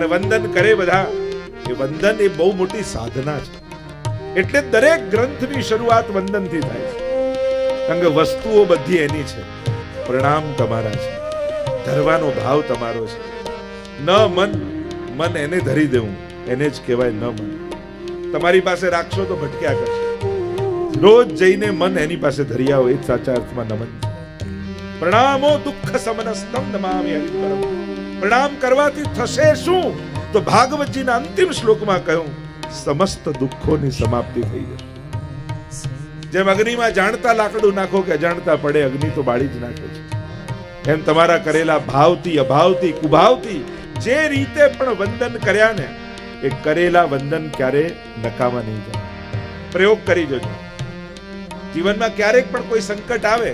અને વંદન કરે બધા. એ વંદન એ બહુ મોટી સાધના છે. એટલે દરેક ગ્રંથની શરૂઆત વંદનથી થાય છે. કારણ કે વસ્તુઓ બધી એની છે. પ્રણામ તમારા છે, ધરવાનો ભાવ તમારો છે. ન મન, મન એને ધરી દેવું, એને જ કહેવાય ન મન. તમારી પાસે રાખશો તો ભટક્યા કરશે. રોજ જઈને મન એની પાસે ધરી આવો, એ જ સાચા અર્થમાં નમન છે. પ્રણામો દુઃખ સમનસ્તમ નમામિ હરિપરમ. પ્રણામ કરવાથી થશે શું? તો ભાગવતજીના અંતિમ શ્લોકમાં કહ્યું, સમસ્ત દુઃખોની સમાપ્તિ થઈ જશે. જેમ અગ્નિમાં જાણતા લાકડું નાખો કે અજાણતા પડે, અગ્નિ તો બાળી જ નાખે છે. એમ તમારા કરેલા ભાવથી, અભાવથી, કુભાવથી જે રીતે પણ વંદન કર્યા ને, એ કરેલા વંદન ક્યારે નકામા નહીં જાય. પ્રયોગ કરી જોજો. જીવનમાં ક્યારેક પણ કોઈ સંકટ આવે,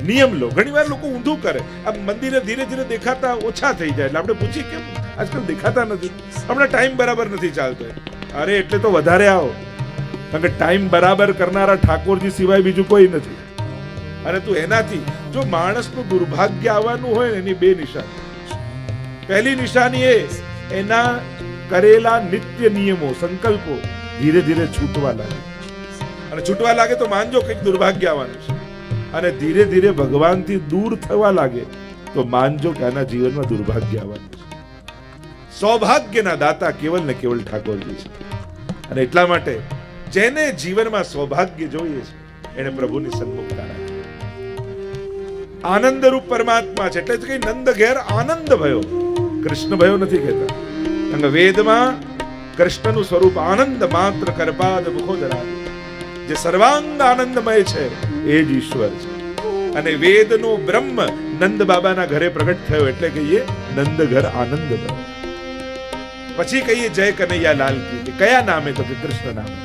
નિયમ લો. ઘણી વાર લોકો ઊંધું કરે. આ મંદિરે ધીરે ધીરે દેખાતા ઓછા થઈ જાય એટલે આપણે પૂછીએ કેમ આજકાલ દેખાતા નથી? હમણાં ટાઈમ બરાબર નથી ચાલતો. અરે એટલે તો વધારે આવો, કારણ કે ટાઈમ બરાબર કરનારા ઠાકોરજી સિવાય બીજું કોઈ નથી. અને તું એનાથી જો માણસનું દુર્ભાગ્ય આવવાનું હોય ને, એની બે નિશાની. પહેલી નિશાની એ એના કરેલા નિત્ય નિયમો, સંકલ્પો ધીરે ધીરે છૂટવા લાગે. અને છૂટવા લાગે તો માનજો કંઈક દુર્ભાગ્ય આવવાનું છે. અને ધીરે ધીરે ભગવાનથી દૂર થવા લાગે તો માનજો કે આના જીવનમાં દુર્ભાગ્ય આવવાનું છે. સૌભાગ્યના દાતા કેવલ ને કેવલ ઠાકોરજી છે. અને એટલા માટે જેને જીવનમાં સૌભાગ્ય જોઈએ છે, એને પ્રભુની સન્મુખતા રાખે. આનંદ રૂપ પરમાત્મા છે. એટલે જ કઈ નંદ ઘેર આનંદ ભયો, કૃષ્ણ ભયો નથી કહેતા. કારણ કે વેદમાં કૃષ્ણનું સ્વરૂપ આનંદ માત્ર કરપાદ મુખોદરા, જે સર્વાંગ આનંદમય છે એ જ ઈશ્વર છે. અને વેદનો બ્રહ્મ નંદ બાબાના ઘરે પ્રગટ થયો એટલે કહીએ નંદ ઘર આનંદ ભયો. પછી કહીએ જય કનૈયા લાલ કી, કે કયા નામે? તો કે કૃષ્ણ નામે.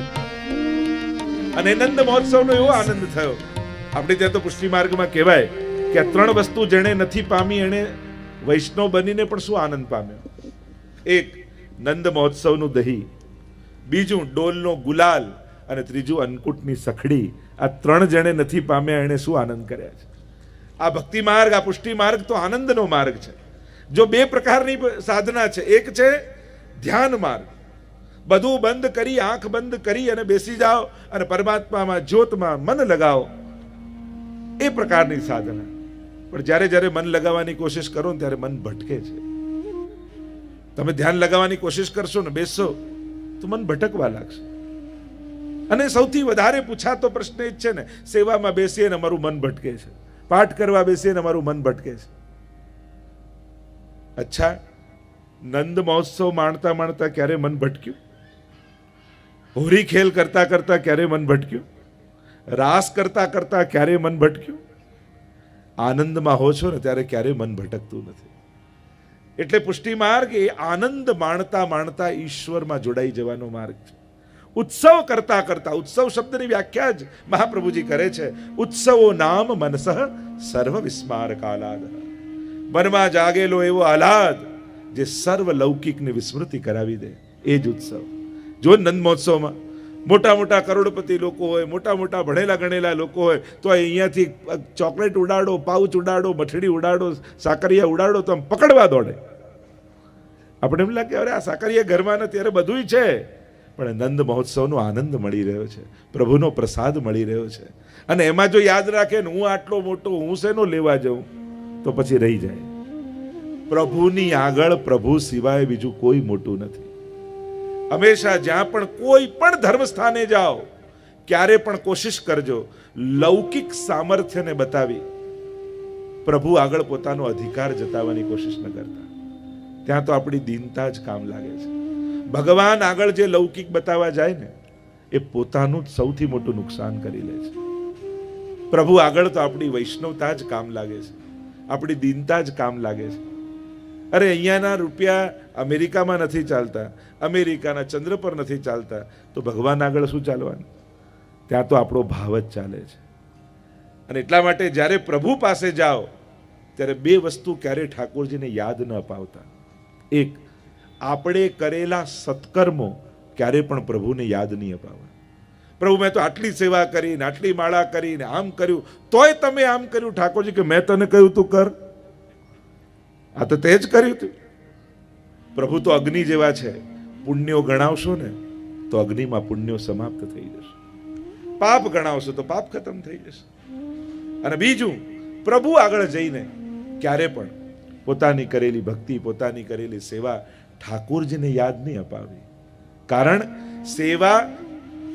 અને નંદ મહોત્સવનો એવો આનંદ થયો. આપણે ત્યાં તો પુષ્ટિ માર્ગમાં કહેવાય કે આ ત્રણ વસ્તુ જેણે નથી પામી એને વૈષ્ણવ બનીને પણ શું આનંદ પામ્યો. એક નંદ મહોત્સવનું દહીં, બીજું ડોલનો ગુલાલ, અને ત્રીજું અન્નકૂટની સખડી. આ ત્રણ જેણે નથી પામ્યા એને શું આનંદ કર્યા છે. આ ભક્તિ માર્ગ, આ પુષ્ટિ માર્ગ તો આનંદનો માર્ગ છે. જો બે પ્રકારની સાધના છે. એક છે ધ્યાન માર્ગ. બધું બંધ કરી, આંખ બંધ કરી અને બેસી જાઓ અને પરમાત્મામાં, જ્યોતમાં મન લગાવો. એ પ્રકારની સાધના. પણ જ્યારે જ્યારે મન લગાવવાની કોશિશ કરો ને ત્યારે મન ભટકે છે. તમે ધ્યાન લગાવવાની કોશિશ કરશો ને, બેસશો તો મન ભટકવા લાગશે. અને સૌથી વધારે પૂછાતો પ્રશ્ન એ જ છે ને, સેવામાં બેસીએ ને અમારું મન ભટકે છે, પાઠ કરવા બેસીએ ને અમારું મન ભટકે છે. અચ્છા, નંદ મહોત્સવ માણતા માણતા ક્યારે મન ભટક્યું? હોરી ખેલ કરતા કરતા ક્યારે મન ભટક્યું? રાસ કરતા કરતા ક્યારે મન ભટક્યું? આનંદમાં હો છો ને ત્યારે ક્યારે મન ભટકતું નથી. એટલે પુષ્ટિ માર્ગ એ આનંદ માણતા માણતા ઈશ્વરમાં જોડાઈ જવાનો માર્ગ છે. ઉત્સવ કરતા કરતા, ઉત્સવ શબ્દની વ્યાખ્યા જ મહાપ્રભુજી કરે છે, ઉત્સવો નામ મનસઃ સર્વ વિસ્માર કાલાદ. મનમાં જાગેલો એવો આહલાદ જે સર્વ લૌકિકની વિસ્મૃતિ કરાવી દે, એ જ ઉત્સવ. જો નંદ મહોત્સવમાં મોટા મોટા કરોડપતિ લોકો હોય, મોટા મોટા ભણેલા ગણેલા લોકો હોય, તો અહીંયાથી ચોકલેટ ઉડાડો, પાઉચ ઉડાડો, મઠડી ઉડાડો, સાકરિયા ઉડાડો તો આમ પકડવા દોડે. આપણે એમ લાગે અરે આ સાકરિયા ઘરમાં નથી, ત્યારે બધું છે. પણ નંદ મહોત્સવનો આનંદ મળી રહ્યો છે, પ્રભુનો પ્રસાદ મળી રહ્યો છે. અને એમાં જો યાદ રાખે ને હું આટલો મોટો, હું શેનો લેવા જાઉં, તો પછી રહી જાય. પ્રભુની આગળ પ્રભુ સિવાય બીજું કોઈ મોટું નથી. હંમેશા જ્યાં પણ કોઈ પણ ધર્મ સ્થાને જાઓ, ક્યારે પણ કોશિશ કરજો લૌકિક સામર્થ્યને બતાવી પ્રભુ આગળ પોતાનો અધિકાર જતાવવાની કોશિશ ન કરતા. ત્યાં તો આપણી દીનતા જ કામ લાગે છે. ભગવાન આગળ જે લૌકિક બતાવવા જાય ને, એ પોતાનું જ સૌથી મોટું નુકસાન કરી લે છે. પ્રભુ આગળ તો આપણી વૈષ્ણવતા જ કામ લાગે છે, આપણી દીનતા જ કામ લાગે છે. અરે અહીંયાના રૂપિયા અમેરિકામાં નથી ચાલતા, અમેરિકાના ચંદ્ર પર નથી ચાલતા, તો ભગવાન આગળ શું ચાલવાનું? ત્યાં તો આપણો ભાવ જ ચાલે છે. અને એટલા માટે જ્યારે પ્રભુ પાસે જાઓ ત્યારે બે વસ્તુ ક્યારે ઠાકોરજીને યાદ ન અપાવતા. એક, આપણે કરેલા સત્કર્મો ક્યારે પણ પ્રભુને યાદ નહીં અપાવવા. પ્રભુ મેં તો આટલી સેવા કરીને, આટલી માળા કરીને, આમ કર્યું, તોય તમે આમ કર્યું ઠાકોરજી, કે મેં તને કહ્યું તું કર, આ તો તે જ કર્યું તું. પ્રભુ તો અગ્નિ જેવા છે, પુણ્યો ગણાવશો ને તો અગ્નિમાં પુણ્યો સમાપ્ત થઈ જશે, પાપ ગણાવશો તો પાપ ખતમ થઈ જશે. અને બીજું, પ્રભુ આગળ જઈને ક્યારે પણ પોતાની કરેલી ભક્તિ, પોતાની કરેલી સેવા ઠાકોરજીને યાદ નહીં અપાવી. કારણ સેવા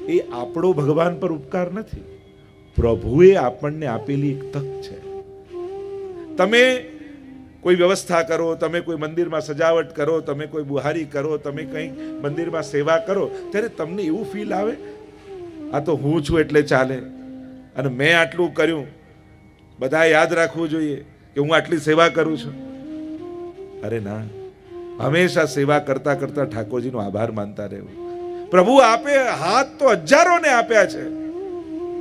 એ આપણો ભગવાન પર ઉપકાર નથી, પ્રભુએ આપણને આપેલી એક તક છે. તમે કોઈ વ્યવસ્થા કરો, તમે કોઈ મંદિરમાં સજાવટ કરો, તમે કોઈ બુહારી કરો, તમે કંઈ મંદિરમાં સેવા કરો, ત્યારે તમને એવું ફીલ આવે આ તો હું છું એટલે ચાલે, અને મેં આટલું કર્યું, બધા યાદ રાખવું જોઈએ કે હું આટલી સેવા કરું છું. અરે ના, હંમેશા સેવા કરતા કરતા ઠાકોરજીનો આભાર માનતા રહેવું. પ્રભુ આપે હાથ તો હજારોને આપ્યા છે,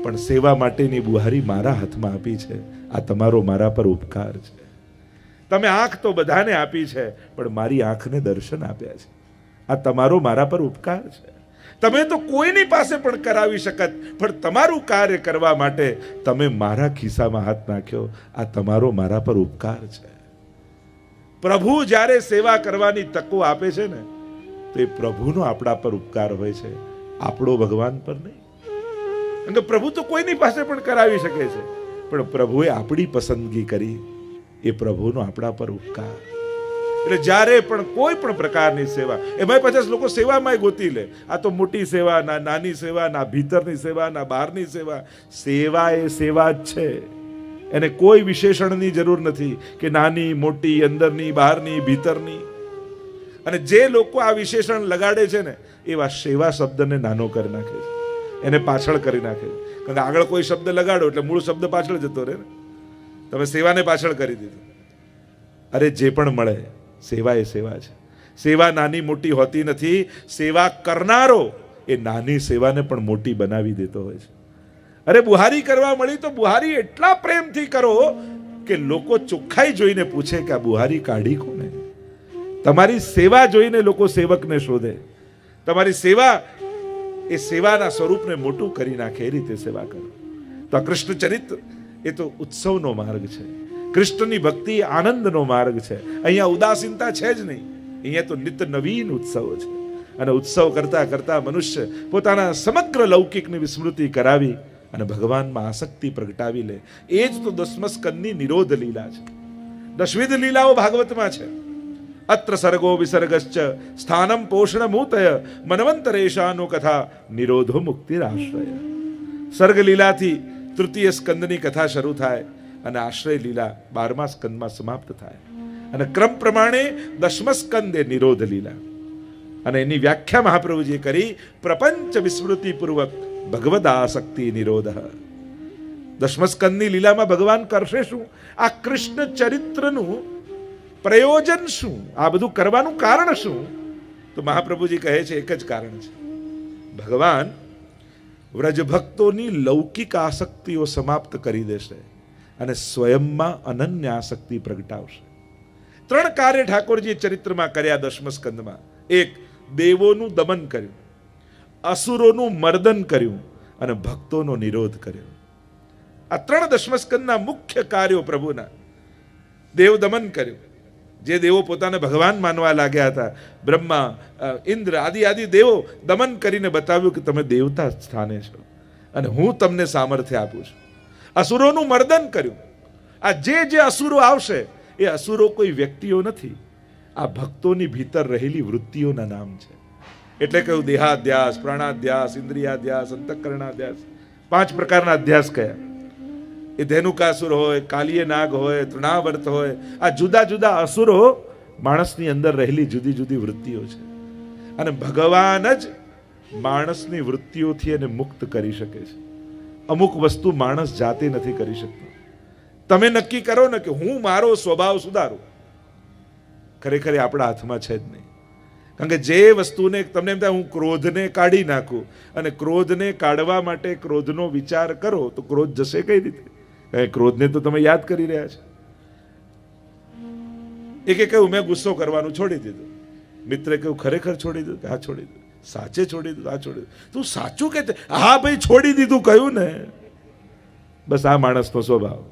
પણ સેવા માટેની બુહારી મારા હાથમાં આપી છે. આ તમારો મારા પર ઉપકાર છે. તમે આંખ તો બધાને આપી છે, પણ મારી આંખને દર્શન આપ્યા છે. આ તમારો મારા પર ઉપકાર છે. તમે તો કોઈની પાસે પણ કરાવી શકત, પણ તમારું કાર્ય કરવા માટે તમે મારા ખિસ્સામાં હાથ નાખ્યો. આ તમારો મારા પર ઉપકાર છે. પ્રભુ જ્યારે સેવા કરવાની તકો આપે છે ને, તો એ પ્રભુનો આપણા પર ઉપકાર હોય છે, આપણો ભગવાન પર નહીં. કારણ કે પ્રભુ તો કોઈની પાસે પણ કરાવી શકે છે, પણ પ્રભુએ આપણી પસંદગી કરી, એ પ્રભુનો આપણા પર ઉપકાર. એટલે જ્યારે પણ કોઈ પણ પ્રકારની સેવા, એમાં પછી લોકો સેવામાં ગોતી લે, આ તો મોટી સેવા, ના નાની સેવા, ના ભીતરની સેવા, ના બહારની સેવા. સેવા એ સેવા જ છે, એને કોઈ વિશેષણની જરૂર નથી કે નાની મોટી, અંદરની બહારની ભીતરની. અને જે લોકો આ વિશેષણ લગાડે છે ને, એવા સેવા શબ્દને નાનો કરી નાખે છે, એને પાછળ કરી નાખે છે. કારણ કે આગળ કોઈ શબ્દ લગાડો એટલે મૂળ શબ્દ પાછળ જતો રહે ને. તમે સેવાને પાછળ કરી દીધું. અરે જે પણ મળે, સેવા એ સેવા છે. સેવા નાની મોટી હોતી નથી. સેવા કરનારો એ નાની સેવાને પણ મોટી બનાવી દેતો હોય છે. અરે બુહારી કરવા મળી તો બુહારી એટલા પ્રેમથી કરો કે લોકો ચોખ્ખાઈ જોઈને પૂછે કે આ બુહારી કાઢી કોને. તમારી સેવા જોઈને લોકો સેવકને શોધે. તમારી સેવા એ સેવાના સ્વરૂપને મોટું કરી નાખે, એ રીતે સેવા કરો. તો આ કૃષ્ણ ચરિત્ર એ તો ઉત્સવનો માર્ગ છે. કૃષ્ણની ભક્તિ આનંદનો માર્ગ છે. અહીંયા ઉદાસીનતા છે જ નહીં, અહીંયા તો નિત્ય નવીન ઉત્સવ છે. અને ઉત્સવ કરતા કરતા મનુષ્ય પોતાના સમગ્ર લૌકિકની વિસ્મૃતિ કરાવી અને ભગવાનમાં આસક્તિ પ્રગટાવી લે. એ જ તો દસમ સ્કંદની નિરોધ લીલા છે. દશવિધ લીલાઓ ભાગવતમાં છે. અત્ર સર્ગો વિસર્ગશ્ચ સ્થાનમ પોષણ મૂતય મનવંતરેશાનો કથા નિરોધો મુક્તિરાશ્રય. સર્ગ લીલાથી તૃતીય સ્કંદની કથા શરૂ થાય અને આશ્રય લીલા 12મા સ્કંદમાં સમાપ્ત થાય. અને ક્રમ પ્રમાણે દશમ સ્કંદ એ નિરોધ લીલા. અને એની વ્યાખ્યા મહાપ્રભુજીએ કરી, પ્રપંચ વિસ્મૃતિ પૂર્વક ભગવદાસક્તિ નિરોધ. દશમ સ્કંદની લીલામાં ભગવાન કરશે શું? આ કૃષ્ણ ચરિત્રનું પ્રયોજન શું? આ બધું કરવાનું કારણ શું? તો મહાપ્રભુજી કહે છે એક જ કારણ છે. ભગવાન વ્રજભક્તોની લૌકિક આસક્તિઓ સમાપ્ત કરી દેશે અને સ્વયંમાં અનન્ય આસક્તિ પ્રગટાવશે. 3 કાર્ય ઠાકોરજીએ ચરિત્રમાં કર્યા દશમ સ્કંદમાં. 1, દેવોનું દમન કર્યું, અસુરોનું મર્દન કર્યું અને ભક્તોનો નિરોધ કર્યો. આ 3 દશમ સ્કંદના મુખ્ય કાર્યો પ્રભુના. દેવ દમન કર્યું, જે દેવો પોતાને ભગવાન માનવા લાગ્યા હતા, બ્રહ્મા, ઇન્દ્ર આદિ દેવો, દમન કરીને બતાવ્યું કે તમે દેવતા સ્થાને છો અને હું તમને સામર્થ્ય આપું છું. અસુરોનું મર્દન કર્યું. આ જે અસુરો આવશે એ અસુરો કોઈ વ્યક્તિઓ નથી, આ ભક્તોની ભીતર રહેલી વૃત્તિઓના નામ છે. એટલે કહ્યું દેહાધ્યાસ, પ્રાણાધ્યાસ, ઇન્દ્રિયાધ્યાસ, અંતઃકરણાધ્યાસ. 5 પ્રકારના અધ્યાસ કયા. એ ધેનુકાસુર હોય, કાલિય નાગ હોય, તૃણાવર્ત હોય, આ જુદા જુદા અસુરો માણસની અંદર રહેલી જુદી જુદી વૃત્તિઓ છે. અને ભગવાન જ માણસની વૃત્તિઓથી એને મુક્ત કરી શકે છે. અમુક વસ્તુ માણસ જાતે નથી કરી શકતો. તમે નક્કી કરો ને કે હું મારો સ્વભાવ સુધારું, ખરેખર આપણા હાથમાં છે જ નહીં. કારણ કે જે વસ્તુને તમને એમ થાય હું ક્રોધને કાઢી નાખું, અને ક્રોધને કાઢવા માટે ક્રોધનો વિચાર કરો તો ક્રોધ જશે કઈ રીતે? ક્રોધને તો તમે યાદ કરી રહ્યા છો. એકે કહ્યું મેં ગુસ્સો કરવાનું છોડી દીધું. મિત્રે કહ્યું ખરેખર છોડી દીધું? હા છોડી દીધું. સાચે છોડી દીધું? હા છોડી દીધું. તું સાચું કે? હા ભાઈ છોડી દીધું કહ્યું ને. બસ આ માણસનો સ્વભાવ.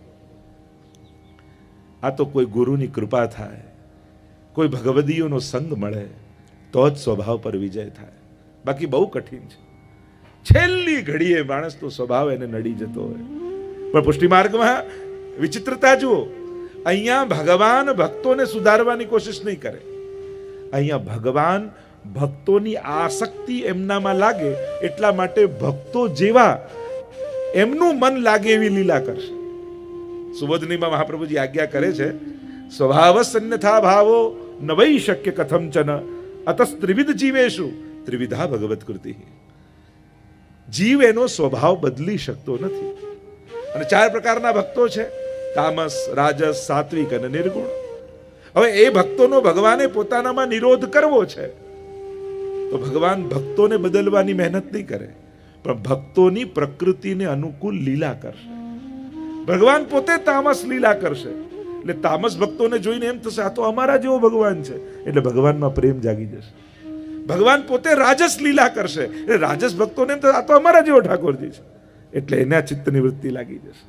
આ તો કોઈ ગુરુની કૃપા થાય, કોઈ ભગવદીઓનો સંગ મળે તો જ સ્વભાવ પર વિજય થાય, બાકી બહુ કઠિન છે. છેલ્લી ઘડીએ માણસનો સ્વભાવ એને નડી જતો હોય. પણ પુષ્ટિ માર્ગમાં વિચિત્રતા જુઓ, અહીંયા ભગવાન ભક્તોને સુધારવાની કોશિશ નહીં કરે. અહીંયા ભગવાન ભક્તોની આસક્તિ એમનામાં લાગે એટલા માટે ભક્તો જેવા એમનું મન લાગે એવી લીલા કરશે. સુબોધનીમાં મહાપ્રભુજી આજ્ઞા કરે છે, સ્વભાવસન્યથા ભાવો ન વૈ શક્ય કથંચન અતસ્ત્રિવિધ જીવેશુ ત્રિવિધા ભગવત કૃતિ. જીવ એનો સ્વભાવ બદલી શકતો નથી. અને 4 પ્રકારના ભક્તો છે, તામસ, રાજસ, સાત્વિક અને નિર્ગુણ. હવે એ ભક્તોનો ભગવાને પોતાનામાં નિરોધ કરવો છે તો ભગવાન ભક્તોને બદલવાની મહેનત નહીં કરે, પણ ભક્તોની પ્રકૃતિને અનુકૂળ લીલા કરશે. ભગવાન પોતે તામસ લીલા કરશે એટલે તામસ ભક્તોને જોઈને એમ થશે આ તો અમારા જેવો ભગવાન છે, એટલે ભગવાનમાં પ્રેમ જાગી જશે. ભગવાન પોતે રાજસ લીલા કરશે એટલે રાજસ ભક્તોને એમ થશે આ તો અમારા જેવો ઠાકોરજી છે, એટલે એના ચિત્તની વૃત્તિ લાગી જશે.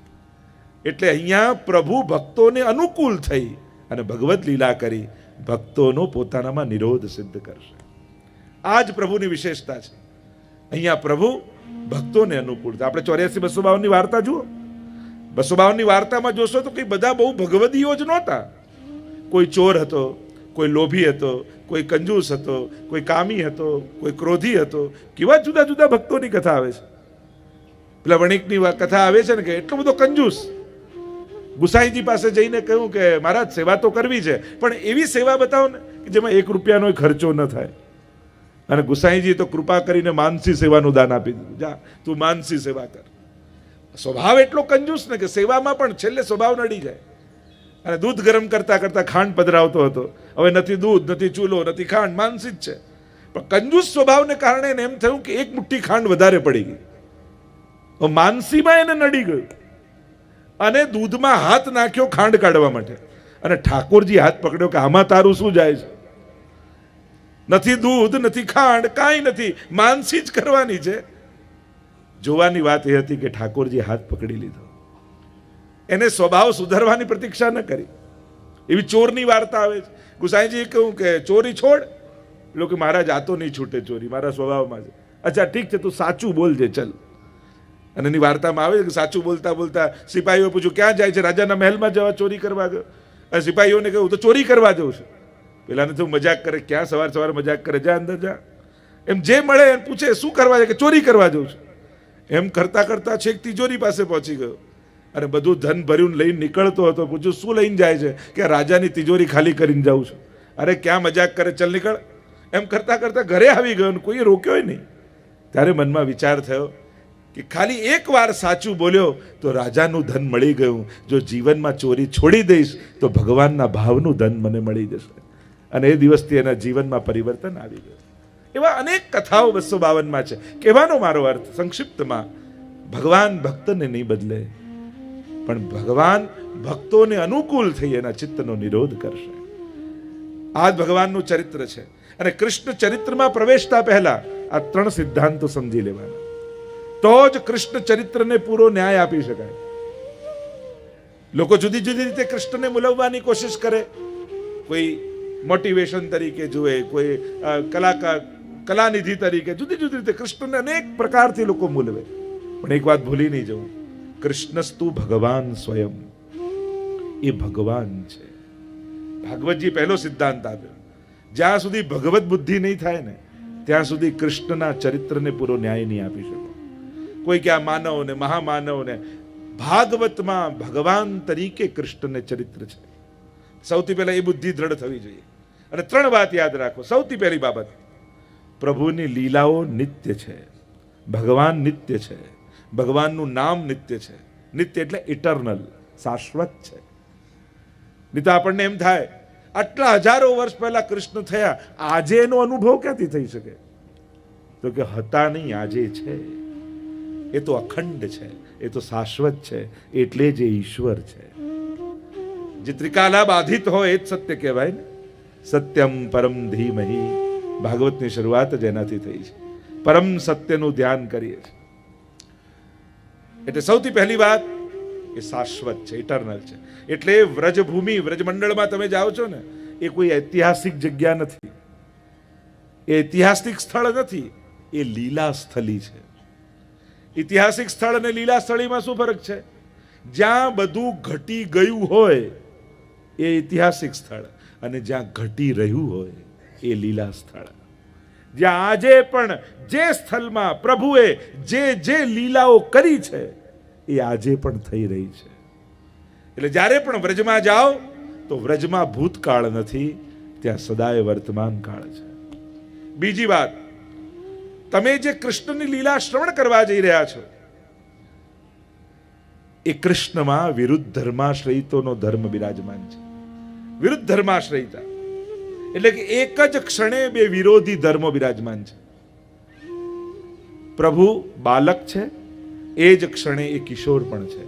એટલે અહીંયા પ્રભુ ભક્તોને અનુકૂળ થઈ અને ભગવત લીલા કરી ભક્તોનો પોતાનામાં નિરોધ સિદ્ધ કરશે. આ જ પ્રભુની વિશેષતા છે. અહીંયા પ્રભુ ભક્તોને અનુકૂળ. આપણે 84-252 ની વાર્તા જુઓ. 252 ની વાર્તામાં જોશો તો કઈ બધા બહુ ભગવદીઓ જ નહોતા. કોઈ ચોર હતો, કોઈ લોભી હતો, કોઈ કંજૂસ હતો, કોઈ કામી હતો, કોઈ ક્રોધી હતો. કેવા જુદા જુદા ભક્તોની કથા આવે છે. પેલા વણિકની કથા આવે છે ને કે એટલો બધો કંજૂસ. ગુસાઈજી પાસે જઈને કહ્યું કે મહારાજ સેવા તો કરવી છે, પણ એવી સેવા બતાવો ને કે જેમાં 1 રૂપિયાનો ખર્ચો ન થાય. અને ગુસાઈજી તો કૃપા કરીને માનસી સેવાનું દાન આપી દીધું. જા તું માનસી સેવા કર. સ્વભાવ એટલો કંજૂસ ને કે સેવામાં પણ છેલ્લે સ્વભાવ નડી જાય. અને દૂધ ગરમ કરતા કરતા ખાંડ પધરાવતો હતો. હવે નથી દૂધ, નથી ચૂલો, નથી ખાંડ, માનસી જ છે. પણ કંજૂસ સ્વભાવને કારણે એમ થયું કે 1 મુઠ્ઠી ખાંડ વધારે પડી ગઈ. માનસીમાં એને નડી ગયું અને દૂધમાં હાથ નાખ્યો ખાંડ કાઢવા માટે. અને ઠાકોરજી હાથ પકડ્યો કે આમાં તારું શું જાય છે? નથી દૂધ, નથી ખાંડ, કાંઈ નથી, માનસી જ કરવાની છે. જોવાની વાત એ હતી કે ઠાકોરજી હાથ પકડી લીધો. એને સ્વભાવ સુધારવાની પ્રતીક્ષા ન કરી. એવી ચોરની વાર્તા આવે છે. ગુસાઈજીએ કહ્યું કે ચોરી છોડ. લોકો મહારાજ આ તો નહીં છૂટે ચોરી, મારા સ્વભાવમાં છે. અચ્છા ઠીક છે, તું સાચું બોલજે ચલ. અને એની વાર્તામાં આવે કે સાચું બોલતા બોલતા સિપાહીઓ પૂછ્યું ક્યાં જાય છે? રાજાના મહેલમાં જવા ચોરી કરવા ગયો. અને સિપાહીઓને કહ્યું તો ચોરી કરવા જવું છે. પેલાને તો મજાક કરે, ક્યાં સવાર સવાર મજાક કરે, જા અંદર જા. એમ જે મળે એમ પૂછે શું કરવા જાય કે ચોરી કરવા જવું છે. એમ કરતા કરતા છેક તિજોરી પાસે પહોંચી ગયો અને બધું ધન ભર્યું લઈને નીકળતો હતો. પૂછ્યું શું લઈને જાય છે? કે રાજાની તિજોરી ખાલી કરીને જાઉં છું. અરે ક્યાં મજાક કરે, ચલ નીકળ. એમ કરતા કરતા ઘરે આવી ગયો ને કોઈ રોક્યો નહીં. ત્યારે મનમાં વિચાર થયો કે ખાલી 1 વાર સાચું બોલ્યો તો રાજાનું ધન મળી ગયું. જો જીવનમાં ચોરી છોડી દઈશ તો ભગવાનના ભાવનું ધન મને મળી જશે. અને એ દિવસથી એના જીવનમાં પરિવર્તન આવી ગયું. એવા અનેક કથાઓ 252 છે. કહેવાનો મારો અર્થ સંક્ષિપ્તમાં, ભગવાન ભક્તને નહીં બદલે, પણ ભગવાન ભક્તોને અનુકૂળ થઈ એના ચિત્તનો નિરોધ કરશે. આ ભગવાનનું ચરિત્ર છે. અને કૃષ્ણ ચરિત્રમાં પ્રવેશતા પહેલા આ 3 સિદ્ધાંતો સમજી લેવાના, તો જ કૃષ્ણ ચરિત્રને પૂરો ન્યાય આપી શકાય. લોકો જુદી જુદી રીતે કૃષ્ણને મૂલવવાની કોશિશ કરે. કોઈ મોટિવેશન તરીકે જુએ, કોઈ કલાનિધિ તરીકે, જુદી જુદી રીતે કૃષ્ણને અનેક પ્રકારથી લોકો મૂલવે. પણ એક વાત ભૂલી નહીં જવું, કૃષ્ણસ્તુ ભગવાન સ્વયં. એ ભગવાન છે. ભાગવતજી પહેલો સિદ્ધાંત આપ્યો, જ્યાં સુધી ભગવત બુદ્ધિ નહીં થાય ને ત્યાં સુધી કૃષ્ણના ચરિત્રને પૂરો ન્યાય નહીં આપી શકો. કોઈ કે આ માનવને, મહામાનવને, ભાગવતમાં ભગવાન તરીકે કૃષ્ણને ચરિત્ર છે. સૌથી પહેલા એ બુદ્ધિ દ્રઢ થવી જોઈએ. અને 3 વાત યાદ રાખો. સૌથી પહેલી બાબત, પ્રભુની લીલાઓ નિત્ય છે, ભગવાન નિત્ય છે, ભગવાનનું નામ નિત્ય છે. નિત્ય એટલે ઇટરનલ, શાશ્વત છે. નહીં તો આપણને એમ થાય આટલા હજારો વર્ષ પહેલા કૃષ્ણ થયા, આજે એનો અનુભવ ક્યાંથી થઈ શકે? તો કે હતા નહીં, આજે છે. એ તો અખંડ છે, એ તો શાશ્વત છે, એટલે જ એ ઈશ્વર છે. જે ત્રિકાલા બાધિત હોય એ જ સત્ય કહેવાય ને. સત્યમ પરમ ધીમહિ. ભાગવતની શરૂઆત જ એનાથી થઈ છે. પરમ સત્યનું ધ્યાન કરીએ છીએ. એટલે સૌથી પહેલી વાત એ શાશ્વત છે, ઇટરનલ છે. એટલે વ્રજભૂમિ, વ્રજમંડળમાં તમે જાઓ છો ને, એ કોઈ ઐતિહાસિક જગ્યા નથી, એ ઐતિહાસિક સ્થળ નથી, એ લીલા સ્થળી છે. ઐતિહાસિક સ્થળ અને લીલા સ્થળીમાં શું ફરક છે? જ્યાં બધું ઘટી ગયું હોય એ ઐતિહાસિક સ્થળ, અને જ્યાં ઘટી રહ્યું હોય એ લીલા સ્થળ. જ્યાં આજે પણ જે સ્થળમાં પ્રભુએ જે જે લીલાઓ કરી છે એ આજે પણ થઈ રહી છે. એટલે જ્યારે પણ વ્રજમાં જાઓ તો વ્રજમાં ભૂતકાળ નથી, ત્યાં સદાય વર્તમાન કાળ છે. બીજી વાત, તમે જે કૃષ્ણની લીલા શ્રવણ કરવા જઈ રહ્યા છો એ કૃષ્ણમાં વિરુદ્ધ ધર્માશ્રયિતોનો ધર્મ બિરાજમાન છે. વિરુદ્ધ ધર્માશ્રયિતા એટલે કે એક જ ક્ષણે બે વિરોધી ધર્મો બિરાજમાન છે. પ્રભુ બાલક છે, એ જ ક્ષણે એ કિશોર પણ છે.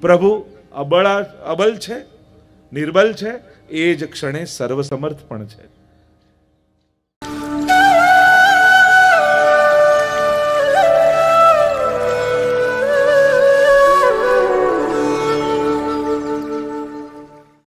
પ્રભુ અબલ છે, નિર્બલ છે, એ જ ક્ષણે સર્વસમર્થ પણ છે.